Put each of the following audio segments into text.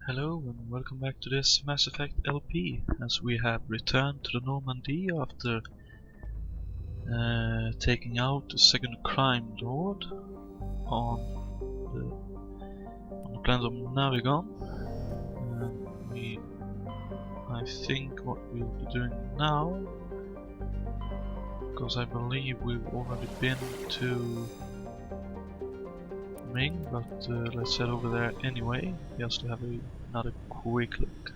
Hello and welcome back to this Mass Effect LP, as we have returned to the Normandy after taking out the second crime lord on the planet of Navigon. I think what we'll be doing now, because I believe we've already been to Ming, but let's head over there anyway, just to have another quick look.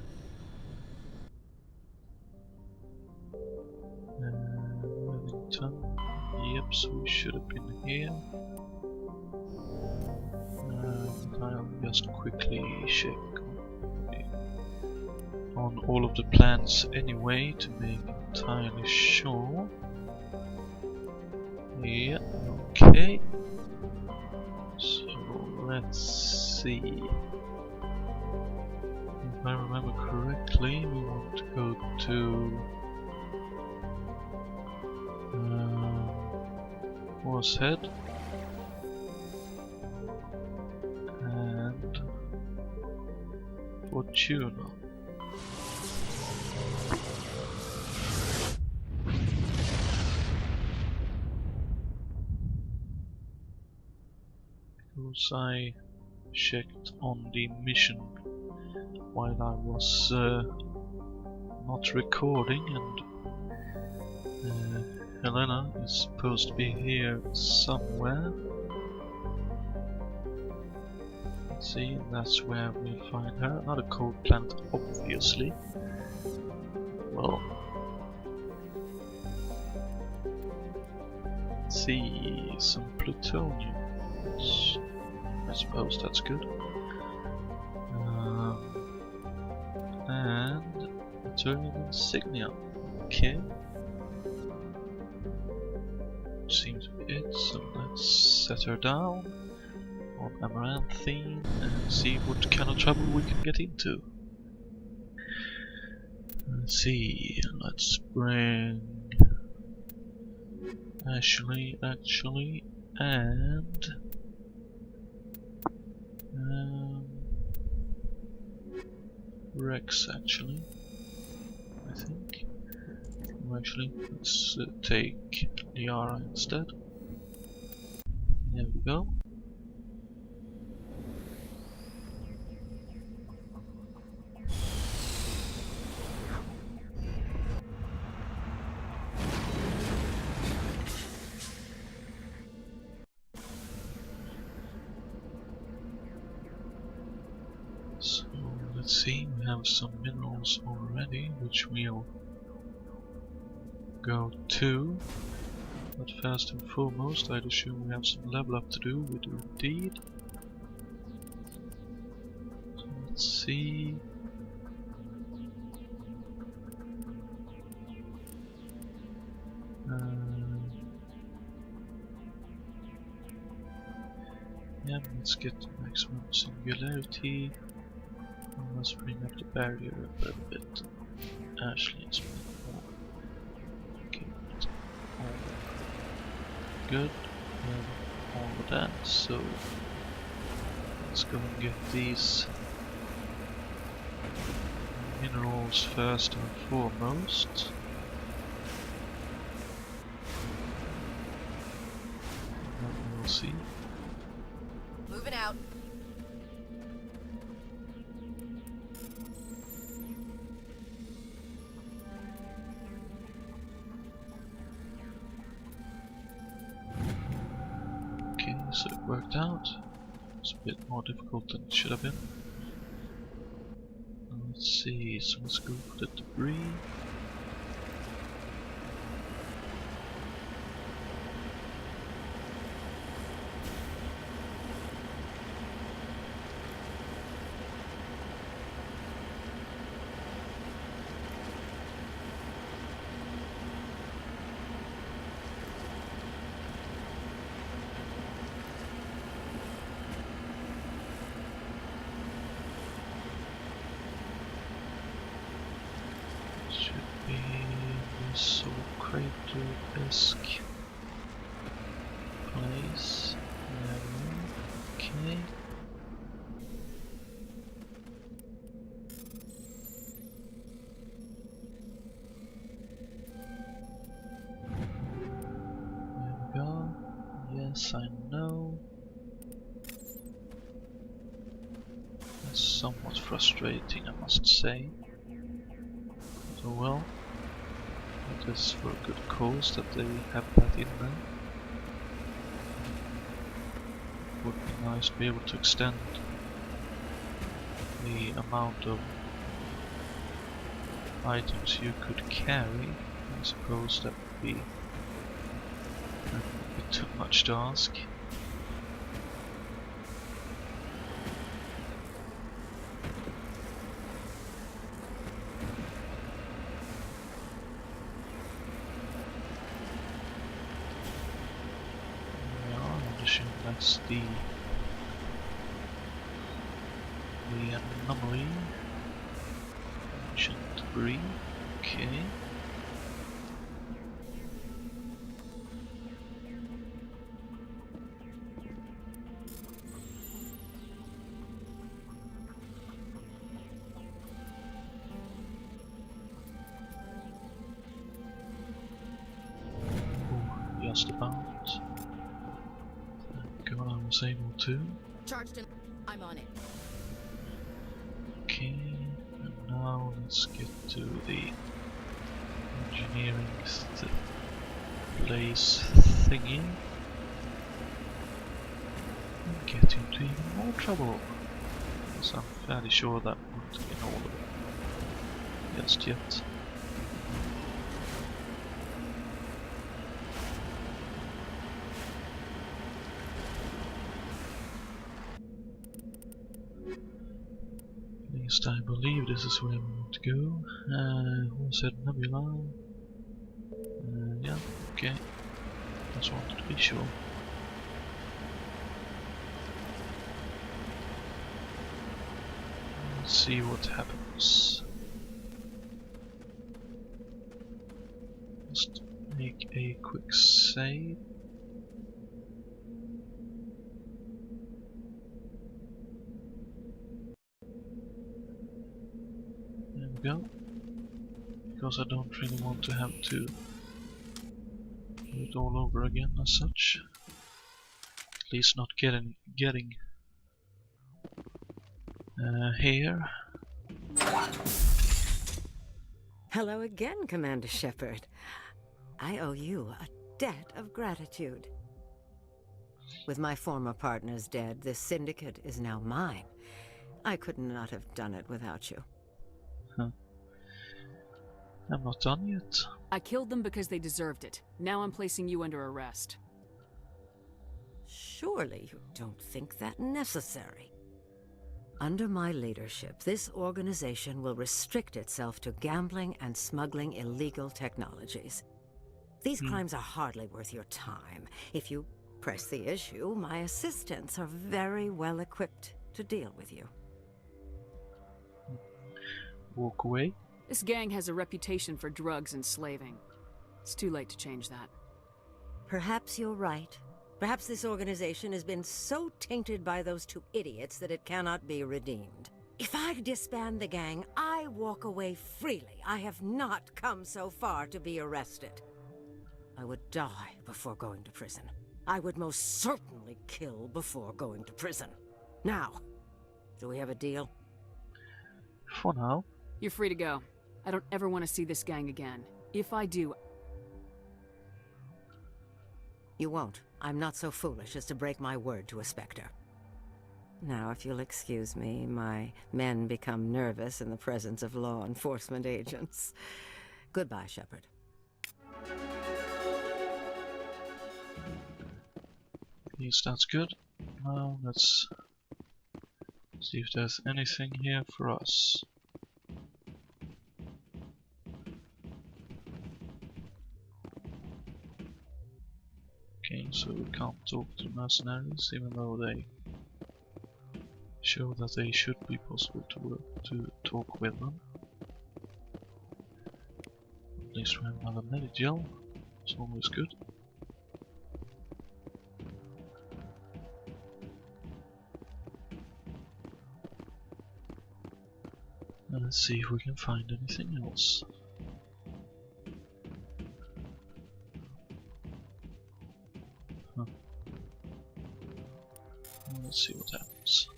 Wellington, yep, so we should have been here. I'll just quickly check on all of the plans anyway to make entirely sure. Yeah, okay. So let's see. If I remember correctly, we want to go to Horsehead and Fortuna. Because I checked on the mission while I was not recording, and Helena is supposed to be here somewhere. Let's see, that's where we'll find her. Not a cold planet, obviously. Well, let's see, some plutonium. I suppose that's good. And Turning insignia. Okay. Seems to be it, so let's set her down on Amaranthine and see what kind of trouble we can get into. Let's see, let's bring Ashley, and Rex, actually, I think. Actually, let's take Liara instead. There we go. So let's see, we have some minerals already, which we'll go to. But first and foremost, I'd assume we have some level up to do. We do indeed. So let's see. Yeah, let's get to maximum singularity. And let's bring up the barrier a little bit. Ashley is more. Okay, good. All of that. So let's go and get these minerals first and foremost. And then we'll see. Moving out. Okay, so it worked out. It's a bit more difficult than it should have been. Let's see, so let's go for the debris. Should be this sort of crater-esque place. Okay. somewhat frustrating, I must say. So well, it is for a good cause that they have that in there. It would be nice to be able to extend the amount of items you could carry. I suppose that would be a bit too much to ask. That's the anomaly. Ancient debris. Okay. Oh, just about. God, I was able to. Charged in. I'm on it. Okay, and now let's get to the engineering place thingy. And get into even more trouble. Because I'm fairly sure that won't be in order just yet. At least I believe this is where we want to go. Who said Nebula? Yeah, okay. Just wanted to be sure. Let's see what happens. Just make a quick save. There we go. Because I don't really want to have to do it all over again as such. At least not getting here. Hello again, Commander Shepard. I owe you a debt of gratitude. With my former partners dead, this syndicate is now mine. I could not have done it without you. Huh. I'm not done yet. I killed them because they deserved it. Now I'm placing you under arrest. Surely you don't think that necessary. Under my leadership, this organization will restrict itself to gambling and smuggling illegal technologies. These crimes are hardly worth your time. If you press the issue, my assistants are very well equipped to deal with you. Walk away. This gang has a reputation for drugs and slaving. It's too late to change that. Perhaps you're right. Perhaps this organization has been so tainted by those two idiots that it cannot be redeemed. If I disband the gang, I walk away freely. I have not come so far to be arrested. I would die before going to prison. I would most certainly kill before going to prison. Now, do we have a deal? For now. You're free to go. I don't ever want to see this gang again. If I do... You won't. I'm not so foolish as to break my word to a Spectre. Now, if you'll excuse me, my men become nervous in the presence of law enforcement agents. Goodbye, Shepard. At least that's good. Now let's see if there's anything here for us. Okay, so we can't talk to mercenaries, even though they show that they should be possible to talk with them. At least we have another Medigel. It's always good. And let's see if we can find anything else. Huh. Well, let's see what happens.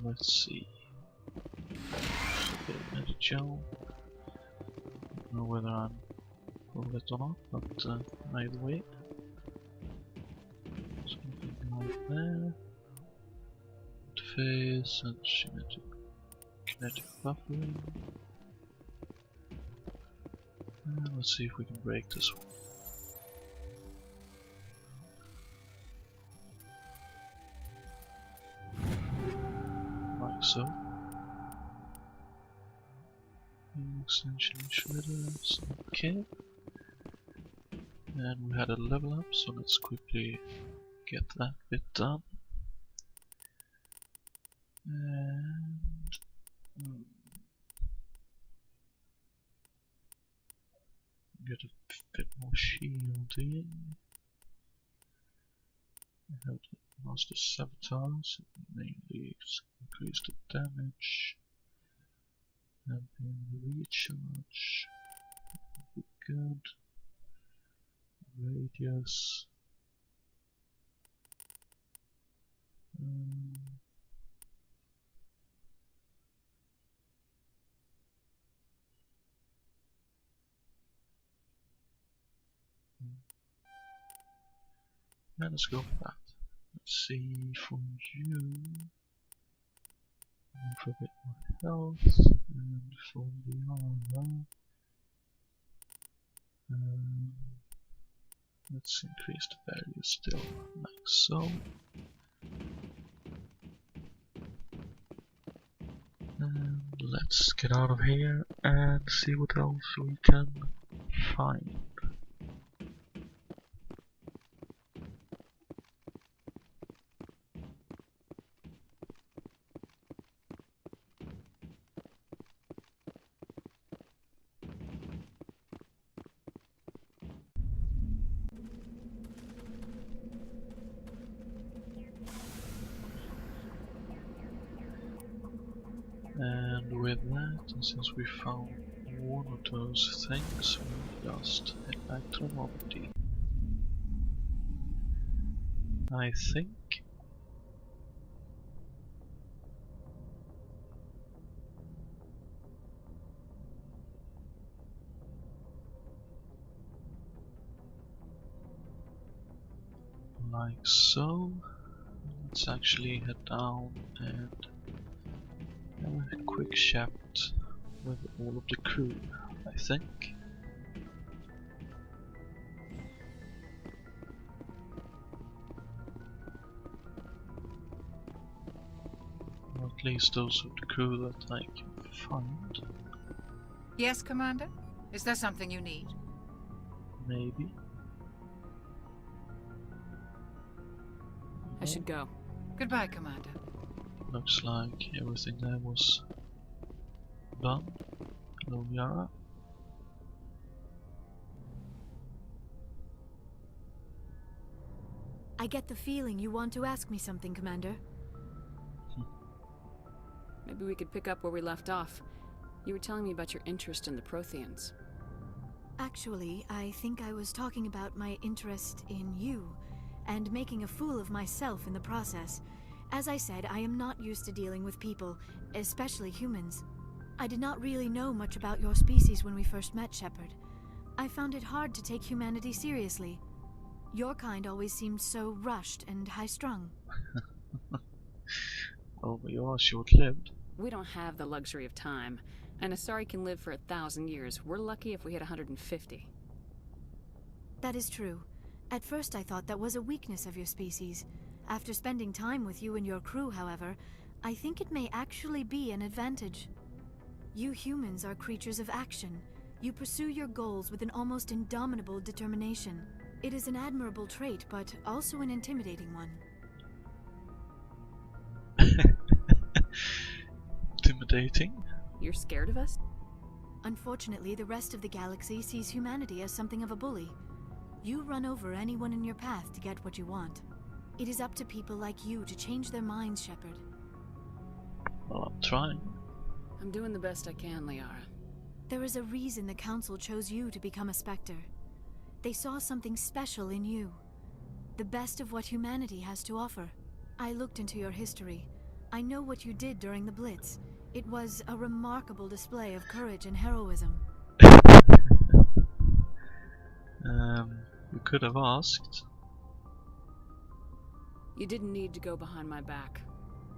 Let's see. Get a gel. Don't know whether I'm full it or not, but either way. Something like there. Face and kinetic buffering. Let's see if we can break this one. Like so. Extension shredders, okay. And we had a level up, so let's quickly get that bit done. And get a bit more shielding. We have the Master Sabotage, mainly increase the damage. And then the recharge. Be good. Radius. Let's go for that. Let's see for you. And for a bit more health. And for the armor. Let's increase the value still, like so. And let's get out of here and see what else we can find. And with that, and since we found one of those things, we'll just head back to Normandy. I think. Like so. Let's actually head down and have a quick chat with all of the crew, I think. Or at least those of the crew that I can find. Yes, Commander? Is there something you need? Maybe. I should go. Goodbye, Commander. Looks like everything there was done. Hello, Yara. I get the feeling you want to ask me something, Commander. Maybe we could pick up where we left off. You were telling me about your interest in the Protheans. Actually, I think I was talking about my interest in you, and making a fool of myself in the process. As I said, I am not used to dealing with people, especially humans. I did not really know much about your species when we first met, Shepard. I found it hard to take humanity seriously. Your kind always seemed so rushed and high-strung. Oh, but you are short-lived. We don't have the luxury of time. An Asari can live for 1,000 years. We're lucky if we hit 150. That is true. At first I thought that was a weakness of your species. After spending time with you and your crew, however, I think it may actually be an advantage. You humans are creatures of action. You pursue your goals with an almost indomitable determination. It is an admirable trait, but also an intimidating one. Intimidating? You're scared of us? Unfortunately, the rest of the galaxy sees humanity as something of a bully. You run over anyone in your path to get what you want. It is up to people like you to change their minds, Shepard. Well, I'm trying. I'm doing the best I can, Liara. There is a reason the Council chose you to become a Spectre. They saw something special in you. the best of what humanity has to offer. I looked into your history. I know what you did during the Blitz. It was a remarkable display of courage and heroism. You could have asked. You didn't need to go behind my back.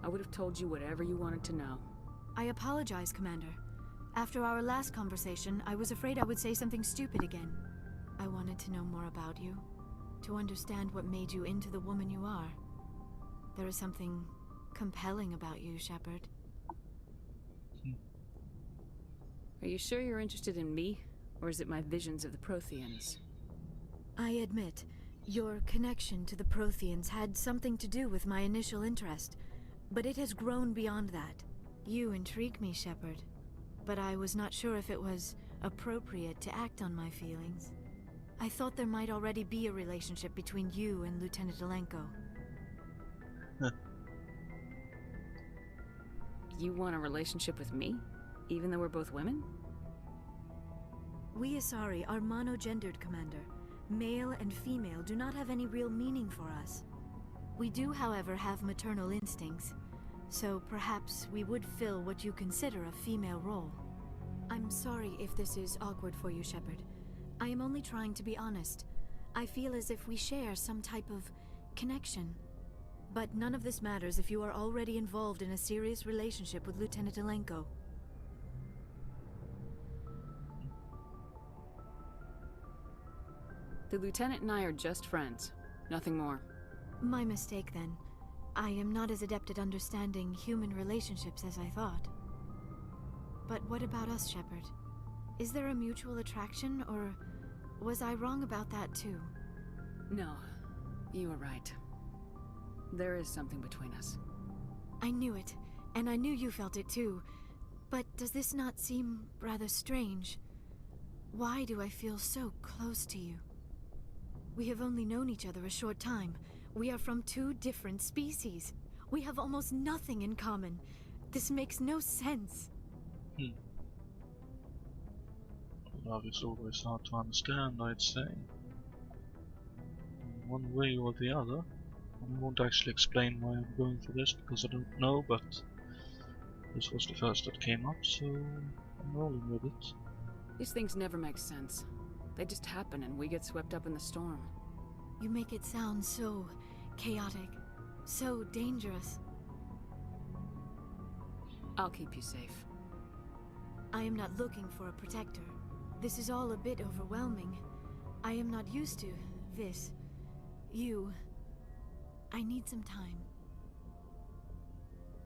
I would have told you whatever you wanted to know. I apologize, Commander. After our last conversation, I was afraid I would say something stupid again. I wanted to know more about you, to understand what made you into the woman you are. There is something compelling about you, Shepard. Are you sure you're interested in me, or is it my visions of the Protheans? I admit, your connection to the Protheans had something to do with my initial interest, but it has grown beyond that. You intrigue me, Shepard, but I was not sure if it was appropriate to act on my feelings. I thought there might already be a relationship between you and Lieutenant Alenko. You want a relationship with me, even though we're both women? We Asari are monogendered, Commander. Male and female do not have any real meaning for us. We do, however, have maternal instincts, so perhaps we would fill what you consider a female role. I'm sorry if this is awkward for you, Shepard. I am only trying to be honest. I feel as if we share some type of connection. But none of this matters if you are already involved in a serious relationship with Lieutenant Alenko. The Lieutenant and I are just friends. Nothing more. My mistake, then. I am not as adept at understanding human relationships as I thought. But what about us, Shepard? Is there a mutual attraction, or was I wrong about that too? No, you were right. There is something between us. I knew it, and I knew you felt it too. But does this not seem rather strange? Why do I feel so close to you? We have only known each other a short time. We are from two different species. We have almost nothing in common. This makes no sense. Love is always hard to understand, I'd say. In one way or the other. I won't actually explain why I'm going for this, because I don't know, but this was the first that came up, so I'm rolling with it. These things never make sense. They just happen and we get swept up in the storm. You make it sound so chaotic, so dangerous. I'll keep you safe. I am not looking for a protector. This is all a bit overwhelming. I am not used to this. You. I need some time.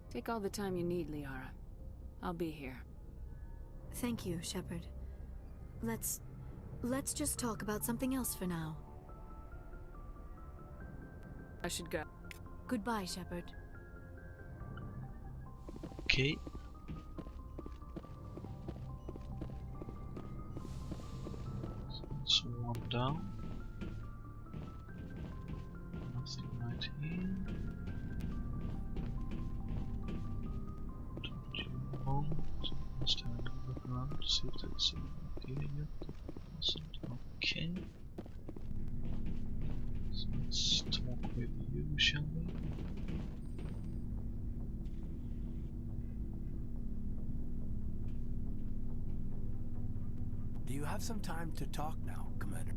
Take all the time you need, Liara. I'll be here. Thank you, Shepard. Let's just talk about something else for now. I should go. Goodbye, Shepard. Okay. So one down. Nothing right here. Don't you want? Just have a look around to see if there's anything here yet. Isn't okay. So let's talk with you, shall we? Do you have some time to talk now, Commander?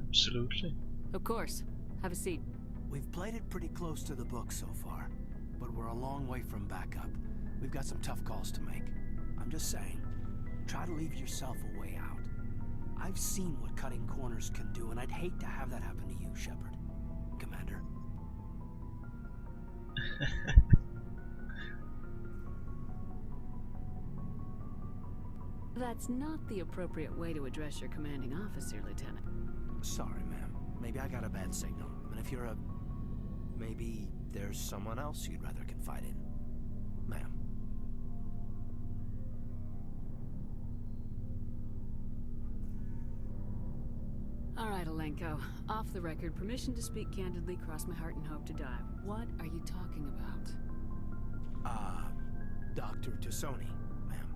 Absolutely. Of course. Have a seat. We've played it pretty close to the book so far, but we're a long way from backup. We've got some tough calls to make. I'm just saying, try to leave yourself a way out. I've seen what cutting corners can do, and I'd hate to have that happen to you, Shepard. Commander. That's not the appropriate way to address your commanding officer, Lieutenant. Sorry, ma'am. Maybe I got a bad signal. And if you're a... maybe there's someone else you'd rather confide in. Ma'am. All right, Alenko. Off the record, permission to speak candidly, cross my heart and hope to die. What are you talking about? Dr. Tassoni, ma'am.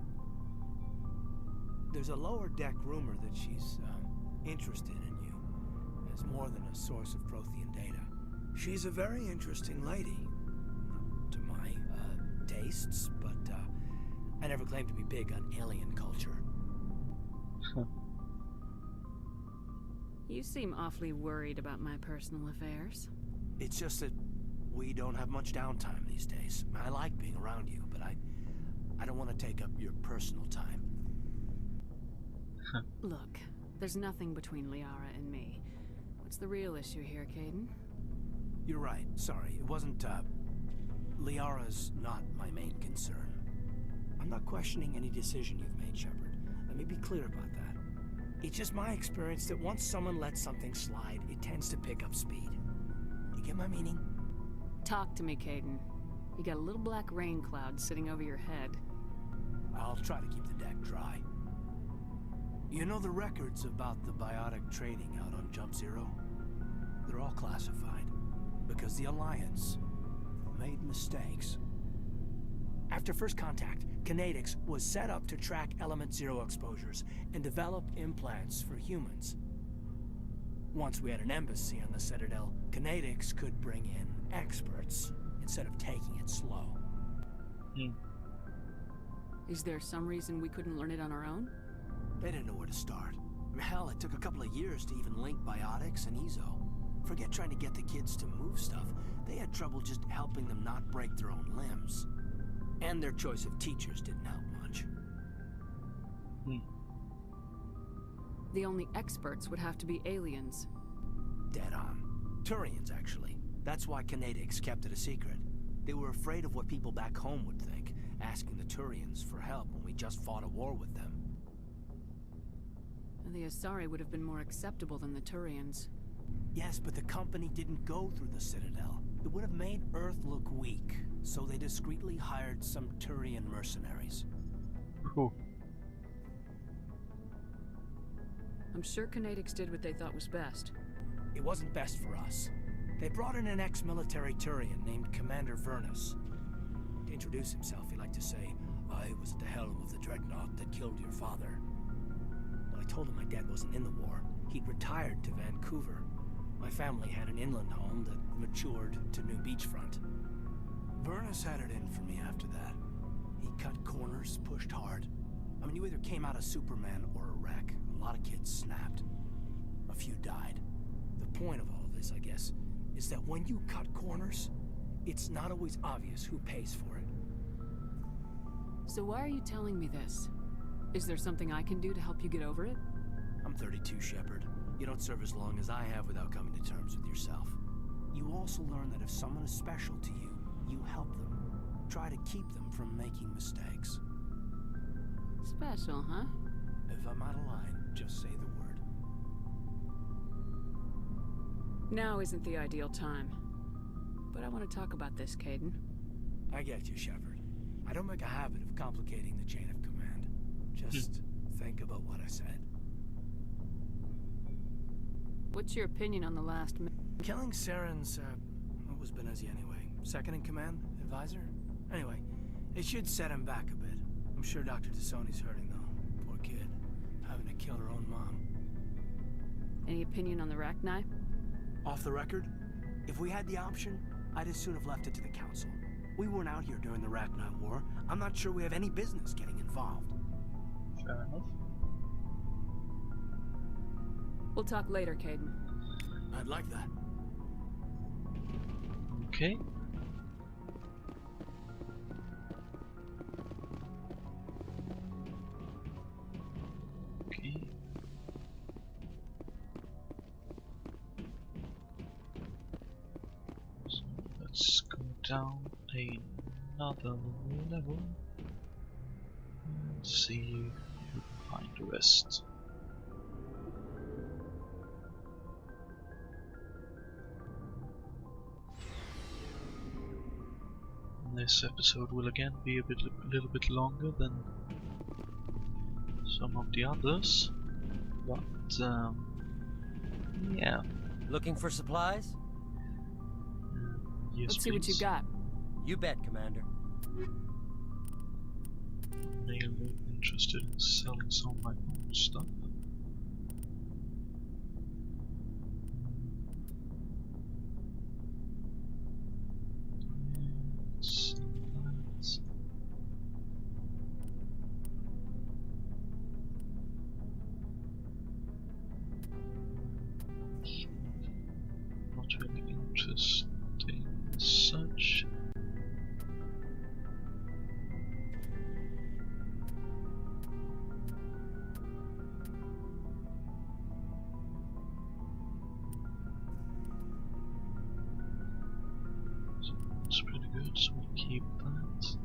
There's a lower deck rumor that she's, interested in you. As It's more than a source of Prothean data. She's a very interesting lady. To my, tastes, but, I never claimed to be big on alien culture. You seem awfully worried about my personal affairs. It's just that we don't have much downtime these days. I like being around you, but I don't want to take up your personal time. Look, there's nothing between Liara and me. What's the real issue here, Caden? You're right. Sorry. It wasn't, Liara's not my main concern. I'm not questioning any decision you've made, Shepard. Let me be clear about that. It's just my experience that once someone lets something slide, it tends to pick up speed. You get my meaning? Talk to me, Caden. You got a little black rain cloud sitting over your head. I'll try to keep the deck dry. You know the records about the biotic trading out on Jump Zero? They're all classified, because the Alliance made mistakes. After first contact, Kinetics was set up to track Element Zero exposures and develop implants for humans. Once we had an embassy on the Citadel, Kinetics could bring in experts instead of taking it slow. Is there some reason we couldn't learn it on our own? They didn't know where to start. Hell, it took a couple of years to even link biotics and Ezo. Forget trying to get the kids to move stuff. They had trouble just helping them not break their own limbs. And their choice of teachers didn't help much. The only experts would have to be aliens. Dead on. Turians, actually. That's why Kinetics kept it a secret. They were afraid of what people back home would think, asking the Turians for help when we just fought a war with them. The Asari would have been more acceptable than the Turians. Yes, but the company didn't go through the Citadel. It would have made Earth look weak, so they discreetly hired some Turian mercenaries. Cool. I'm sure Kinetics did what they thought was best. It wasn't best for us. They brought in an ex-military Turian named Commander Vernus. To introduce himself, he liked to say, "I was at the helm of the dreadnought that killed your father." When I told him my dad wasn't in the war, he'd retired to Vancouver. My family had an inland home that matured to New Beachfront. Vernus had it in for me after that. He cut corners, pushed hard. I mean, you either came out a Superman or a wreck. A lot of kids snapped. A few died. The point of all of this, I guess, is that when you cut corners, it's not always obvious who pays for it. So why are you telling me this? Is there something I can do to help you get over it? I'm 32, Shepard. You don't serve as long as I have without coming to terms with yourself. You also learn that if someone is special to you, you help them. Try to keep them from making mistakes. Special, huh? If I'm out of line, just say the word. Now isn't the ideal time. But I want to talk about this, Caden. I get you, Shepard. I don't make a habit of complicating the chain of command. Just think about what I said. What's your opinion on the last Killing Saren's, what was Benezi anyway? Second in command? Advisor? Anyway, it should set him back a bit. I'm sure Dr. Tassoni's hurting, though. Poor kid. Having to kill her own mom. Any opinion on the Rachni? Off the record, if we had the option, I'd as soon have left it to the Council. We weren't out here during the Rachni War. I'm not sure we have any business getting involved. Fair enough. We'll talk later, Caden. I'd like that. Okay. Okay. So let's go down another level and see if we can find the rest. This episode will again be a little bit longer than some of the others, but yeah. Looking for supplies? Yes, Let's see what you got. You bet, Commander. Mainly interested in selling some of my own stuff. really interesting as such. So it's pretty good, so we'll keep that.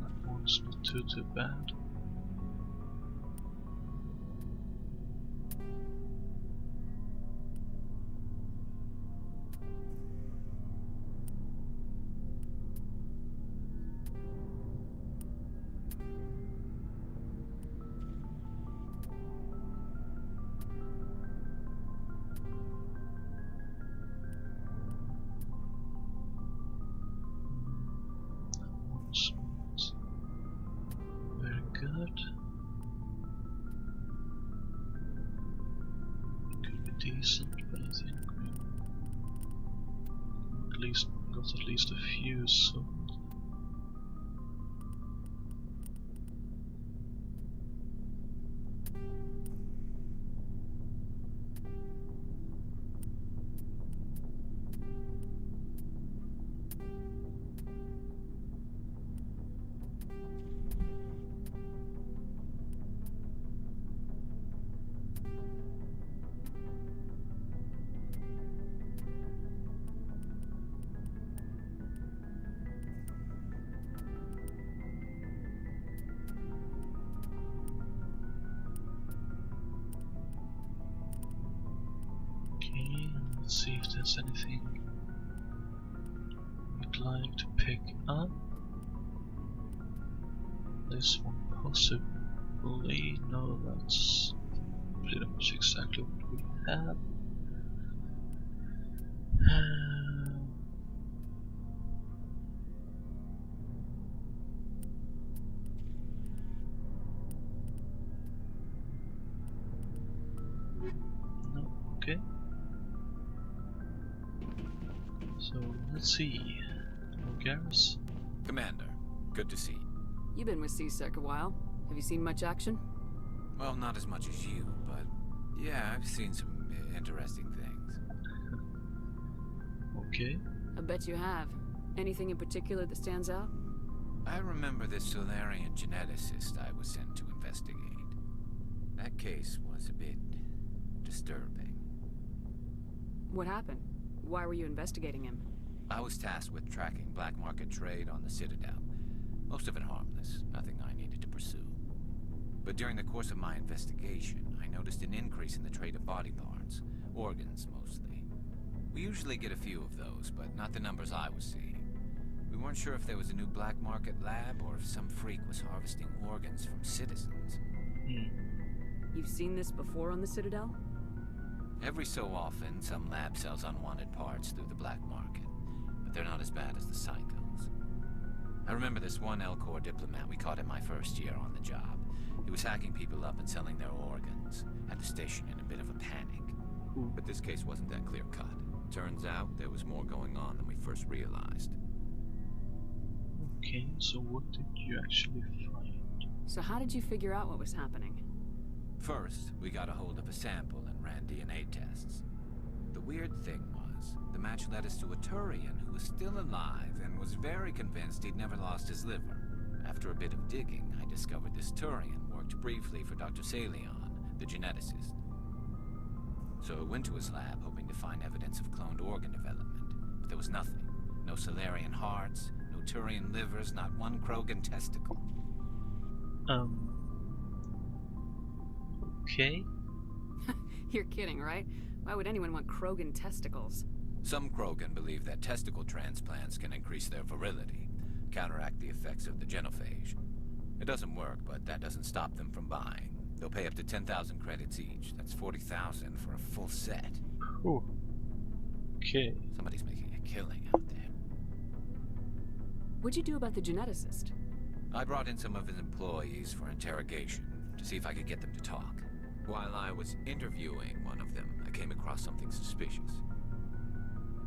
That one's not too bad. One's not very good. Could be decent, but I think we at least got at least a few sold. Okay, let's see if there's anything we'd like to pick up. This one possibly, no, that's pretty much exactly what we have. No, okay. So let's see. Garrus? Commander, good to see you. You've been with CSEC a while. Have you seen much action? Well, not as much as you, but yeah, I've seen some interesting things. Okay. I bet you have. Anything in particular that stands out? I remember this Solarian geneticist I was sent to investigate. That case was a bit disturbing. What happened? Why were you investigating him? I was tasked with tracking black market trade on the Citadel. Most of it harmless, nothing I needed to pursue. But during the course of my investigation, I noticed an increase in the trade of body parts, organs mostly. We usually get a few of those, but not the numbers I was seeing. We weren't sure if there was a new black market lab or if some freak was harvesting organs from citizens. You've seen this before on the Citadel? Every so often, some lab sells unwanted parts through the black market, but they're not as bad as the psychos. I remember this one L-Corps diplomat we caught in my first year on the job. He was hacking people up and selling their organs. Had the station in a bit of a panic. But this case wasn't that clear-cut. Turns out there was more going on than we first realized. Okay, so what did you actually find? So how did you figure out what was happening? First, we got a hold of a sample and ran DNA tests. The weird thing was, the match led us to a Turian who was still alive and was very convinced he'd never lost his liver. After a bit of digging, I discovered this Turian worked briefly for Dr. Salion, the geneticist. So I went to his lab hoping to find evidence of cloned organ development, but there was nothing. No Solarian hearts, no Turian livers, not one Krogan testicle. Okay. You're kidding, right? Why would anyone want Krogan testicles? Some Krogan believe that testicle transplants can increase their virility, counteract the effects of the genophage. It doesn't work, but that doesn't stop them from buying. They'll pay up to 10,000 credits each. That's 40,000 for a full set. Ooh. Okay. Somebody's making a killing out there. What'd you do about the geneticist? I brought in some of his employees for interrogation to see if I could get them to talk. While I was interviewing one of them, I came across something suspicious.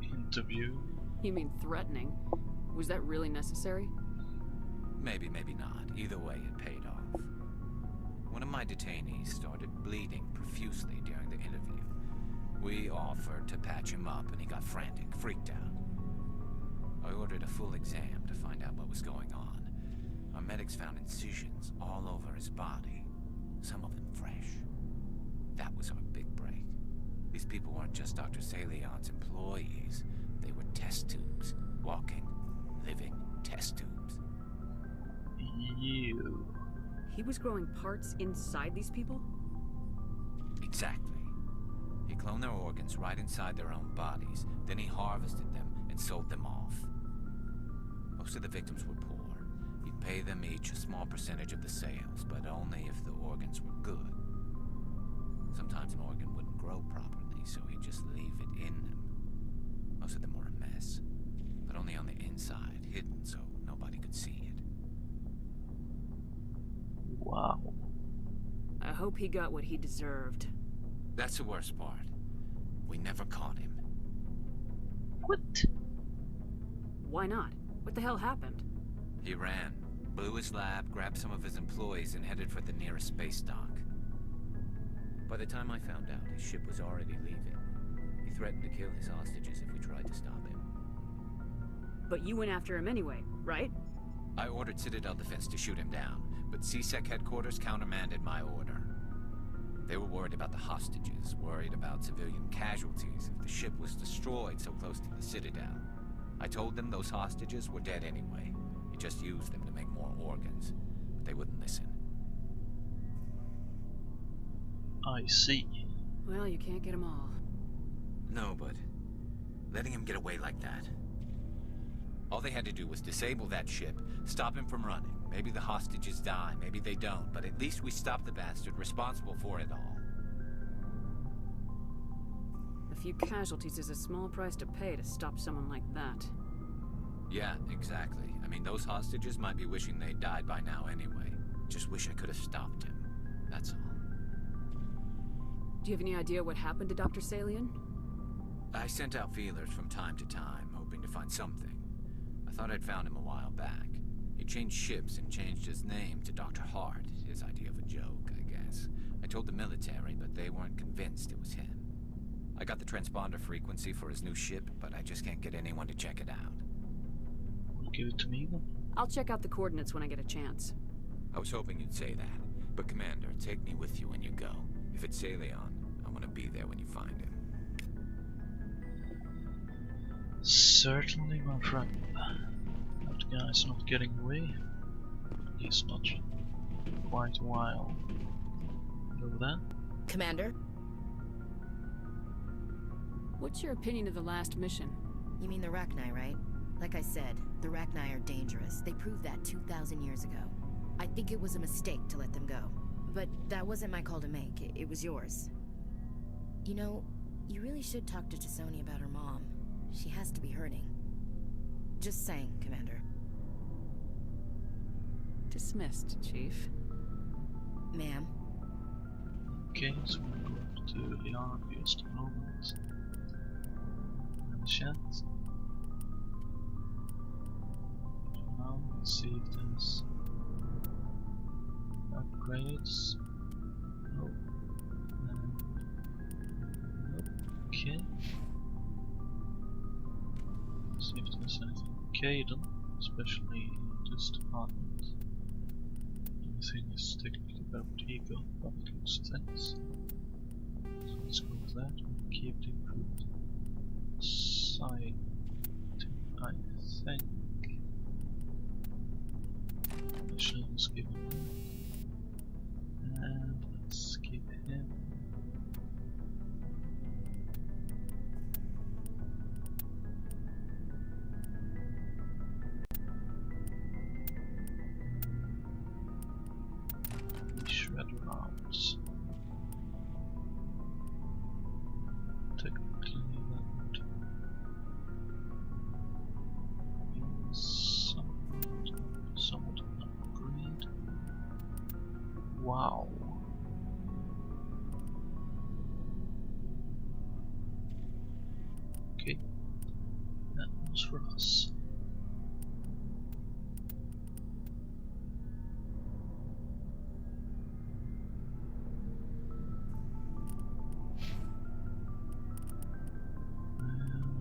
Interview? You mean threatening? Was that really necessary? Maybe, maybe not. Either way, it paid off. One of my detainees started bleeding profusely during the interview. We offered to patch him up and he got frantic, freaked out. I ordered a full exam to find out what was going on. Our medics found incisions all over his body, some of them fresh. That was our big break. These people weren't just Dr. Salion's employees. They were test tubes. Walking, living test tubes. You. He was growing parts inside these people? Exactly. He cloned their organs right inside their own bodies. Then he harvested them and sold them off. Most of the victims were poor. He'd pay them each a small percentage of the sales, but only if the organs were good. Sometimes an organ wouldn't grow properly, so he'd just leave it in them. Most of them were a mess, but only on the inside, hidden so nobody could see it. Wow. I hope he got what he deserved. That's the worst part. We never caught him. What? Why not? What the hell happened? He ran, blew his lab, grabbed some of his employees, and headed for the nearest space dock. By the time I found out, his ship was already leaving. He threatened to kill his hostages if we tried to stop him. But you went after him anyway, right? I ordered Citadel Defense to shoot him down, but CSEC headquarters countermanded my order. They were worried about the hostages, worried about civilian casualties if the ship was destroyed so close to the Citadel. I told them those hostages were dead anyway. He just used them to make more organs, but they wouldn't listen. I see. Well, you can't get them all. No, but letting him get away like that. All they had to do was disable that ship, stop him from running. Maybe the hostages die, maybe they don't, but at least we stopped the bastard responsible for it all. A few casualties is a small price to pay to stop someone like that. Yeah, exactly. I mean, those hostages might be wishing they'd died by now anyway. Just wish I could have stopped him. That's all. Do you have any idea what happened to Dr. Salion? I sent out feelers from time to time, hoping to find something. I thought I'd found him a while back. He changed ships and changed his name to Dr. Hart, his idea of a joke, I guess. I told the military, but they weren't convinced it was him. I got the transponder frequency for his new ship, but I just can't get anyone to check it out. Well, give it to me then. I'll check out the coordinates when I get a chance. I was hoping you'd say that, but Commander, take me with you when you go. If it's Salion, I want to be there when you find him. Certainly, my friend. That guy's not getting away. At least not quite a while. Hello then. Commander? What's your opinion of the last mission? You mean the Rachni, right? Like I said, the Rachni are dangerous. They proved that 2,000 years ago. I think it was a mistake to let them go. But that wasn't my call to make. It was yours. You know, you really should talk to Chisoni about her mom. She has to be hurting. Just saying, Commander. Dismissed, Chief. Ma'am. Okay, so we're going to do the obvious moment. And chat. Now let's see if there's upgrades. Nope. Nope. Okay. See if there's anything okay done, especially in this department. Everything is technically about ego, but it looks things. So let's go with that. We'll keep the improved side, I think. Mission is given that. And let's keep him. Shredder arms. Technically that would be somewhat an upgrade. Wow. Okay, that was for us.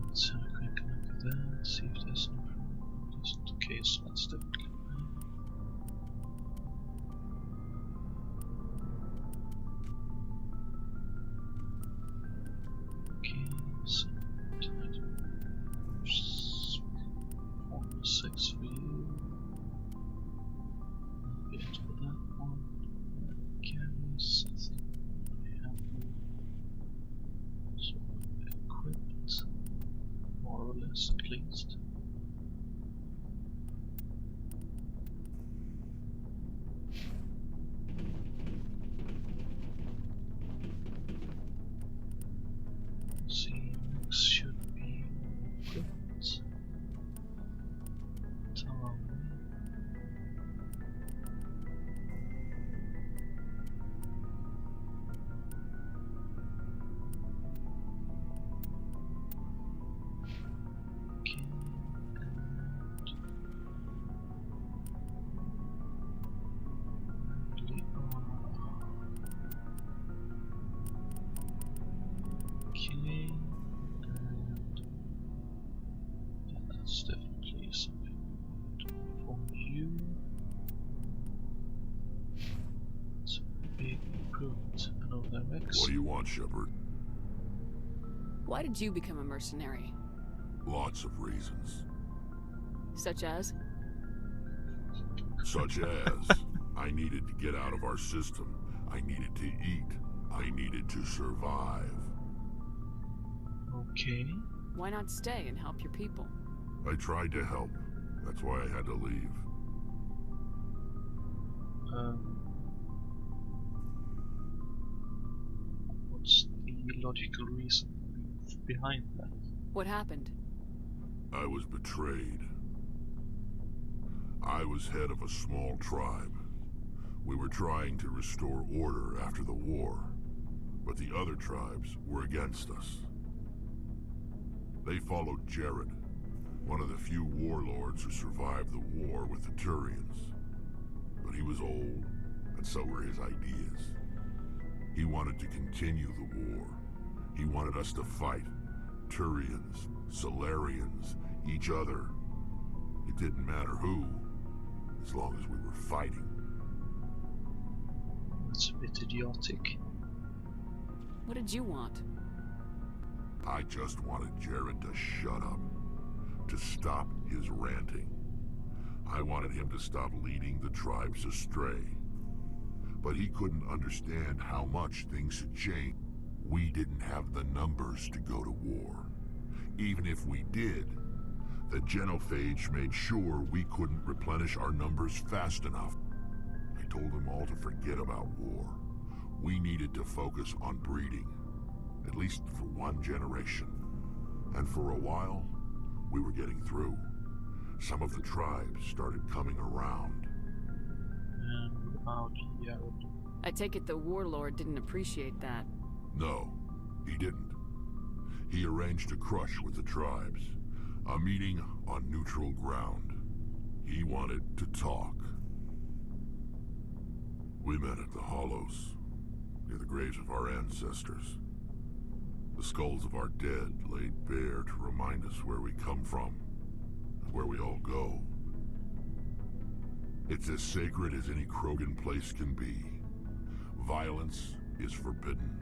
Let's have a quick look at that, see if there's no problem. That's not the case, that's definitely fine. Okay, so Formula 6 for you. Maybe it for that one. Cameras, I think we have them sort of equipped, more or less at least. CMX should be equipped. Tommy. Okay, and really, okay, and yeah, that's definitely something we want for you. It's a big improvement. Hello there, Rex. What do you want, Shepard? Why did you become a mercenary? Lots of reasons. Such as? Such as, I needed to get out of our system. I needed to eat. I needed to survive. Okay. Why not stay and help your people? I tried to help. That's why I had to leave. What's the logical reason behind that? What happened? I was betrayed. I was head of a small tribe. We were trying to restore order after the war, but the other tribes were against us. They followed Jared, one of the few warlords who survived the war with the Turians. But he was old, and so were his ideas. He wanted to continue the war. He wanted us to fight. Turians, Solarians, each other. It didn't matter who, as long as we were fighting. That's a bit idiotic. What did you want? I just wanted Jared to shut up, to stop his ranting. I wanted him to stop leading the tribes astray. But he couldn't understand how much things had changed. We didn't have the numbers to go to war. Even if we did, the genophage made sure we couldn't replenish our numbers fast enough. I told them all to forget about war. We needed to focus on breeding, at least for one generation. And for a while, we were getting through. Some of the tribes started coming around. And about Jared. I take it the warlord didn't appreciate that. No, he didn't. He arranged a crush with the tribes, a meeting on neutral ground. He wanted to talk. We met at the Hollows, near the graves of our ancestors. The skulls of our dead laid bare to remind us where we come from, and where we all go. It's as sacred as any Krogan place can be. Violence is forbidden.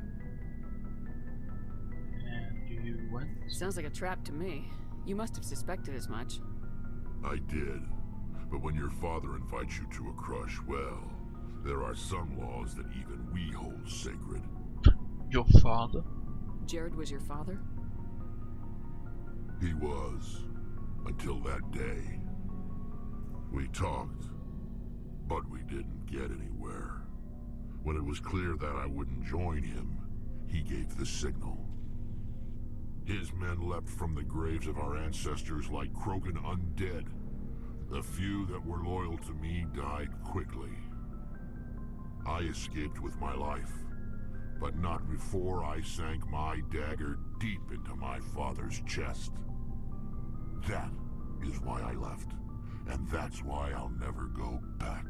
And you went? Sounds like a trap to me. You must have suspected as much. I did. But when your father invites you to a crush, well, there are some laws that even we hold sacred. Your father? Jared was your father? He was. Until that day. We talked, but we didn't get anywhere. When it was clear that I wouldn't join him, he gave the signal. His men leapt from the graves of our ancestors like Krogan undead. The few that were loyal to me died quickly. I escaped with my life, but not before I sank my dagger deep into my father's chest. That is why I left, and that's why I'll never go back.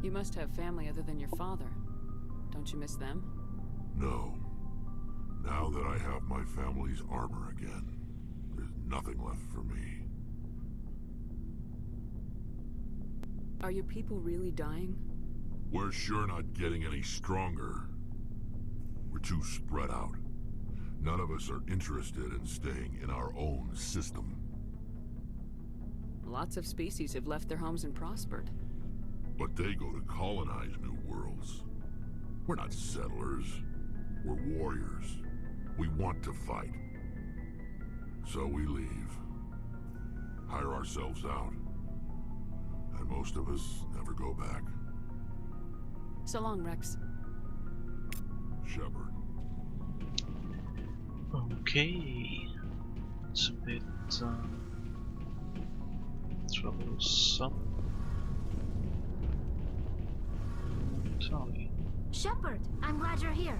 You must have family other than your father. Don't you miss them? No. Now that I have my family's armor again, there's nothing left for me. Are your people really dying? We're sure not getting any stronger. We're too spread out. None of us are interested in staying in our own system. Lots of species have left their homes and prospered. But they go to colonize new worlds. We're not settlers. We're warriors. We want to fight. So we leave. Hire ourselves out. And most of us never go back. So long, Rex. Shepard. Okay. It's a bit troublesome. Tali. Shepard, I'm glad you're here.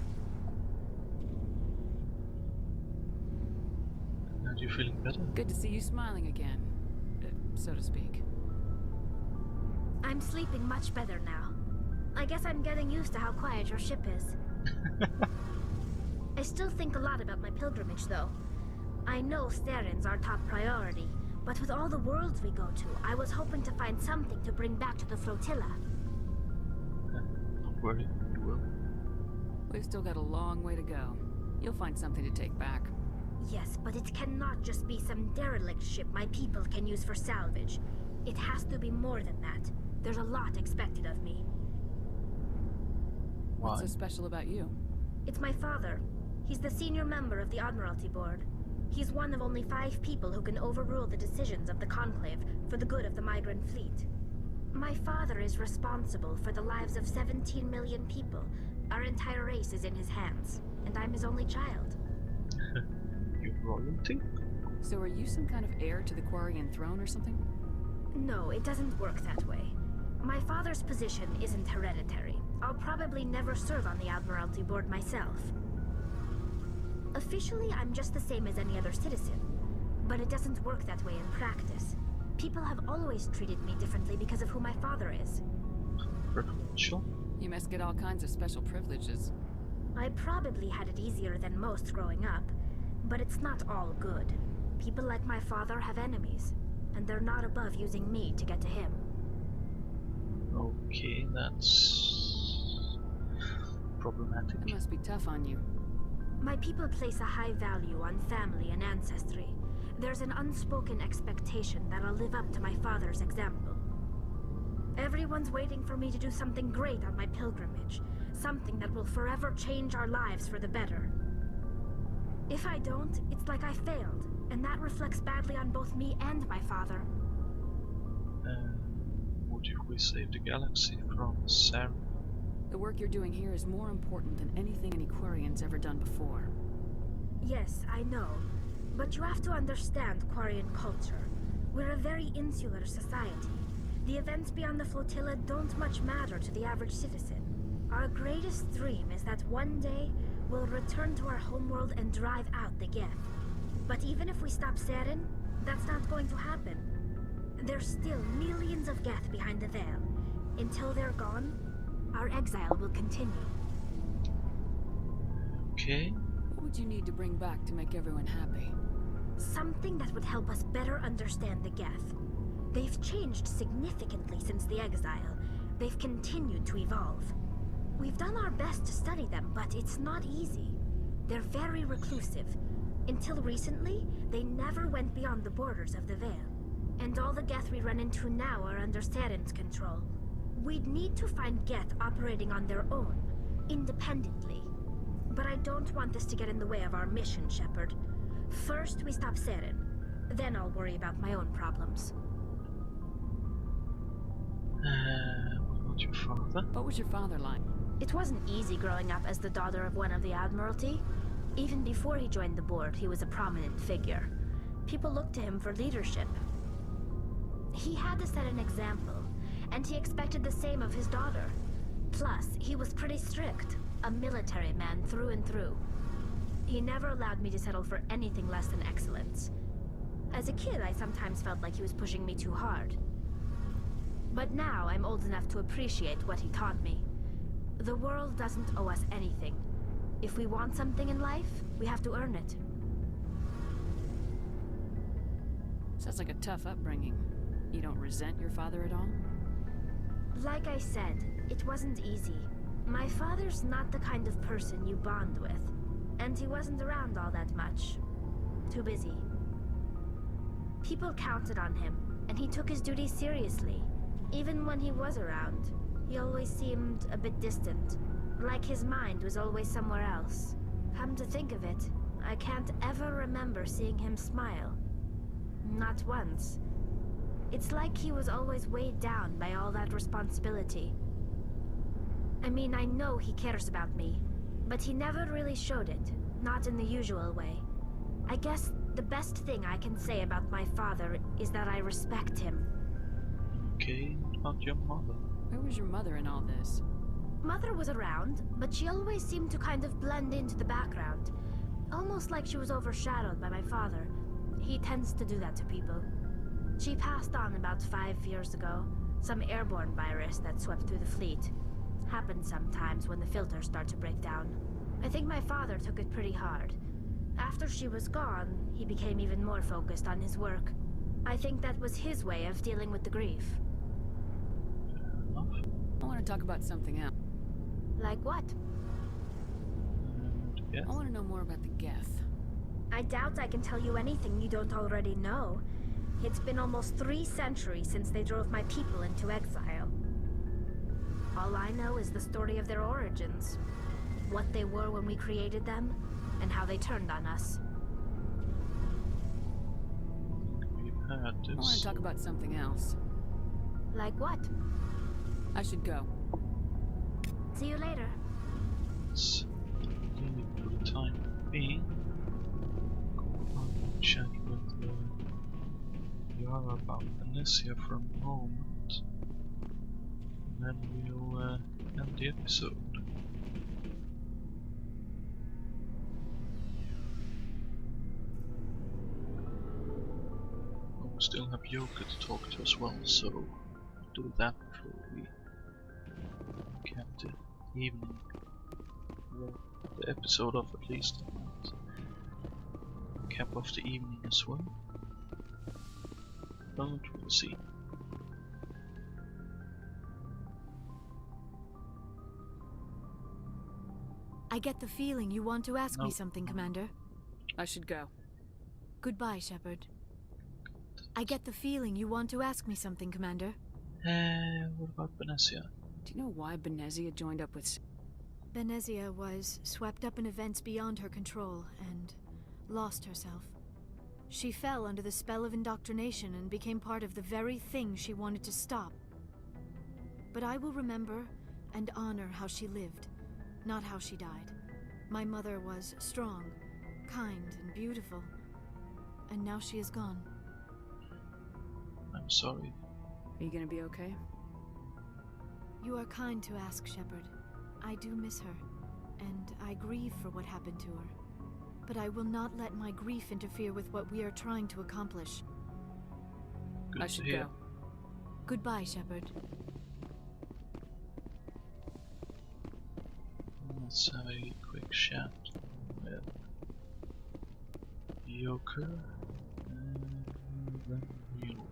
Are you feeling better? Good to see you smiling again, so to speak. I'm sleeping much better now. I guess I'm getting used to how quiet your ship is. I still think a lot about my pilgrimage, though. I know Theron's our top priority, but with all the worlds we go to, I was hoping to find something to bring back to the flotilla. Don't worry, you will. We've still got a long way to go. You'll find something to take back. Yes, but it cannot just be some derelict ship my people can use for salvage. It has to be more than that. There's a lot expected of me. Why? What's so special about you? It's my father. He's the senior member of the Admiralty Board. He's one of only 5 people who can overrule the decisions of the Conclave for the good of the migrant fleet. My father is responsible for the lives of 17 million people. Our entire race is in his hands, and I'm his only child. You royalty? So are you some kind of heir to the Quarian throne or something? No, it doesn't work that way. My father's position isn't hereditary. I'll probably never serve on the Admiralty Board myself. Officially, I'm just the same as any other citizen, but it doesn't work that way in practice. People have always treated me differently because of who my father is. Preferential? You must get all kinds of special privileges. I probably had it easier than most growing up, but it's not all good. People like my father have enemies, and they're not above using me to get to him. Okay, that's problematic. It must be tough on you. My people place a high value on family and ancestry. There's an unspoken expectation that I'll live up to my father's example. Everyone's waiting for me to do something great on my pilgrimage, something that will forever change our lives for the better. If I don't, it's like I failed, and that reflects badly on both me and my father. What if we save the galaxy from Sarah? The work you're doing here is more important than anything any Quarian's ever done before. Yes, I know. But you have to understand Quarian culture. We're a very insular society. The events beyond the flotilla don't much matter to the average citizen. Our greatest dream is that one day we'll return to our homeworld and drive out the Geth. But even if we stop Saren, that's not going to happen. There's still millions of Geth behind the veil. Until they're gone, our exile will continue. Okay. What would you need to bring back to make everyone happy? Something that would help us better understand the Geth. They've changed significantly since the exile. They've continued to evolve. We've done our best to study them, but it's not easy. They're very reclusive. Until recently, they never went beyond the borders of the Veil. And all the Geth we run into now are under Saren's control. We'd need to find Geth operating on their own, independently. But I don't want this to get in the way of our mission, Shepard. First, we stop Saren. Then I'll worry about my own problems. What about your father? What was your father like? It wasn't easy growing up as the daughter of one of the Admiralty. Even before he joined the board, he was a prominent figure. People looked to him for leadership. He had to set an example, and he expected the same of his daughter. Plus, he was pretty strict, a military man through and through. He never allowed me to settle for anything less than excellence. As a kid, I sometimes felt like he was pushing me too hard. But now I'm old enough to appreciate what he taught me. The world doesn't owe us anything. If we want something in life, we have to earn it. Sounds like a tough upbringing. You don't resent your father at all? Like I said, it wasn't easy. My father's not the kind of person you bond with, and he wasn't around all that much. Too busy. People counted on him, and he took his duties seriously. Even when he was around, he always seemed a bit distant, like his mind was always somewhere else. Come to think of it, I can't ever remember seeing him smile. Not once. It's like he was always weighed down by all that responsibility. I mean, I know he cares about me, but he never really showed it, not in the usual way. I guess the best thing I can say about my father is that I respect him. Okay, not your mother. Where was your mother in all this? Mother was around, but she always seemed to kind of blend into the background. Almost like she was overshadowed by my father. He tends to do that to people. She passed on about 5 years ago. Some airborne virus that swept through the fleet. Happens sometimes when the filters start to break down. I think my father took it pretty hard. After she was gone, he became even more focused on his work. I think that was his way of dealing with the grief. I want to talk about something else. Like what? Yes. I want to know more about the Geth. I doubt I can tell you anything you don't already know. It's been almost 3 centuries since they drove my people into exile. All I know is the story of their origins. What they were when we created them, and how they turned on us. We've had this. I want to talk about something else. Like what? I should go. See you later. Let's leave for the time being. I'll chat with Yara about Venetia for a moment. And then we'll end the episode. We still have Yoka to talk to as well, so we'll do that before we cap the evening. Well, the episode off at least, and cap off the evening as well. But we'll see. I get the feeling you want to ask me something, Commander. I should go. Goodbye, Shepard. I get the feeling you want to ask me something, Commander. What about Venetia? Do you know why Benezia joined up with... Benezia was swept up in events beyond her control and lost herself. She fell under the spell of indoctrination and became part of the very thing she wanted to stop. But I will remember and honor how she lived, not how she died. My mother was strong, kind, and beautiful, and now she is gone. I'm sorry. Are you gonna be okay? You are kind to ask, Shepard. I do miss her, and I grieve for what happened to her. But I will not let my grief interfere with what we are trying to accomplish. Good I to should hear. go. Goodbye, Shepard. Let's have a quick chat with Yoka, and then we'll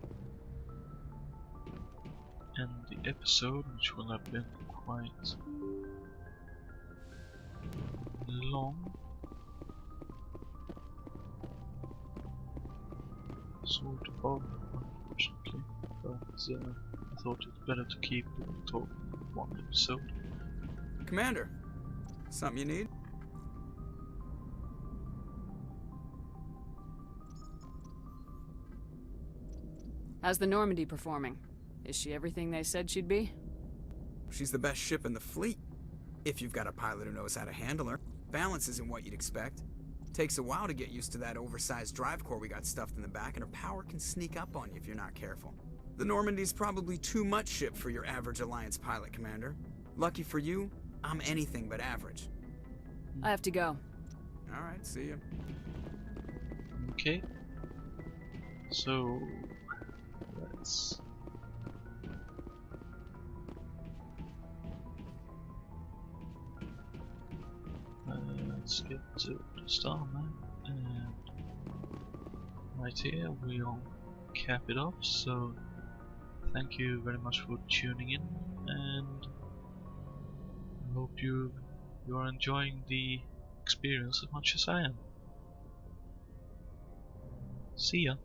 end the episode, which will have been quite long. Sort of, unfortunately, but I thought it's better to keep the talk in one episode. Commander, something you need? How's the Normandy performing? Is she everything they said she'd be? She's the best ship in the fleet. If you've got a pilot who knows how to handle her. Balance isn't what you'd expect. Takes a while to get used to that oversized drive core we got stuffed in the back, and her power can sneak up on you if you're not careful. The Normandy's probably too much ship for your average Alliance pilot, Commander. Lucky for you, I'm anything but average. I have to go. Alright, see ya. Okay. So let's let's get to the start, man. And right here we'll cap it off. So thank you very much for tuning in, and I hope you're enjoying the experience as much as I am. See ya.